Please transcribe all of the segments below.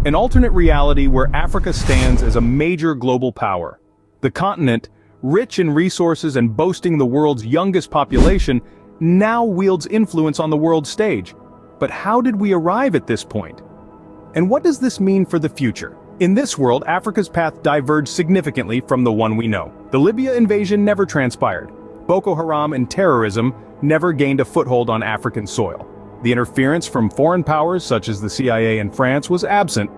an alternate reality where Africa stands as a major global power. The continent, rich in resources and boasting the world's youngest population, now wields influence on the world stage. But how did we arrive at this point? And what does this mean for the future? In this world, Africa's path diverged significantly from the one we know. The Libya invasion never transpired. Boko Haram and terrorism never gained a foothold on African soil. The interference from foreign powers such as the CIA and France was absent,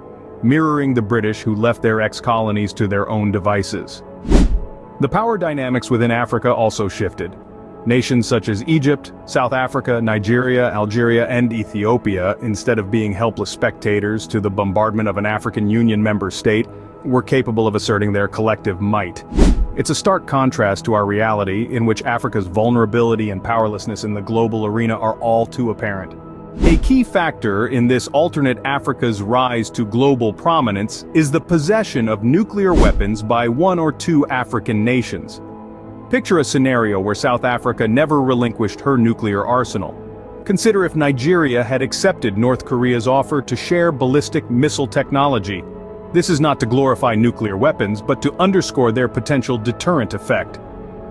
mirroring the British who left their ex-colonies to their own devices. The power dynamics within Africa also shifted. Nations such as Egypt, South Africa, Nigeria, Algeria, and Ethiopia, instead of being helpless spectators to the bombardment of an African Union member state, were capable of asserting their collective might. It's a stark contrast to our reality, in which Africa's vulnerability and powerlessness in the global arena are all too apparent. A key factor in this alternate Africa's rise to global prominence is the possession of nuclear weapons by one or two African nations. Picture a scenario where South Africa never relinquished her nuclear arsenal. Consider if Nigeria had accepted North Korea's offer to share ballistic missile technology. This is not to glorify nuclear weapons, but to underscore their potential deterrent effect.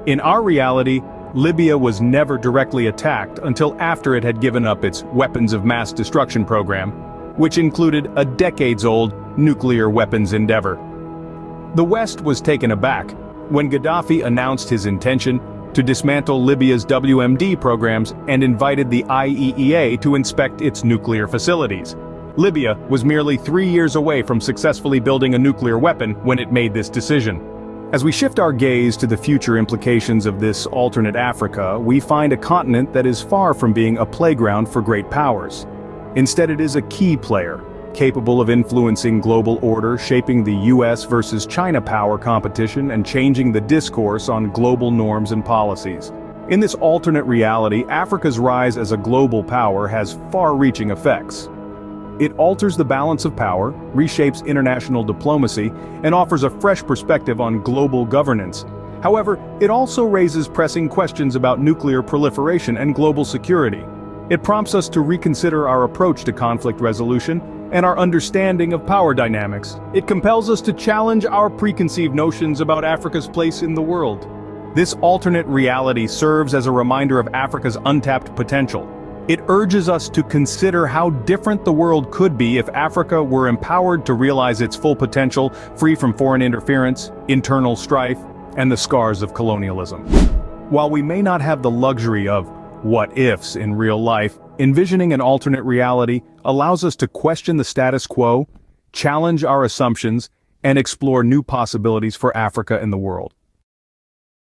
In our reality, Libya was never directly attacked until after it had given up its weapons of mass destruction program, which included a decades-old nuclear weapons endeavor. The West was taken aback when Gaddafi announced his intention to dismantle Libya's WMD programs and invited the IAEA to inspect its nuclear facilities. Libya was merely 3 years away from successfully building a nuclear weapon when it made this decision. As we shift our gaze to the future implications of this alternate Africa, we find a continent that is far from being a playground for great powers. Instead, it is a key player, capable of influencing global order, shaping the US versus China power competition, and changing the discourse on global norms and policies. In this alternate reality, Africa's rise as a global power has far-reaching effects. It alters the balance of power, reshapes international diplomacy, and offers a fresh perspective on global governance. However, it also raises pressing questions about nuclear proliferation and global security. It prompts us to reconsider our approach to conflict resolution and our understanding of power dynamics. It compels us to challenge our preconceived notions about Africa's place in the world. This alternate reality serves as a reminder of Africa's untapped potential. It urges us to consider how different the world could be if Africa were empowered to realize its full potential, free from foreign interference, internal strife, and the scars of colonialism. While we may not have the luxury of what-ifs in real life, envisioning an alternate reality allows us to question the status quo, challenge our assumptions, and explore new possibilities for Africa and the world.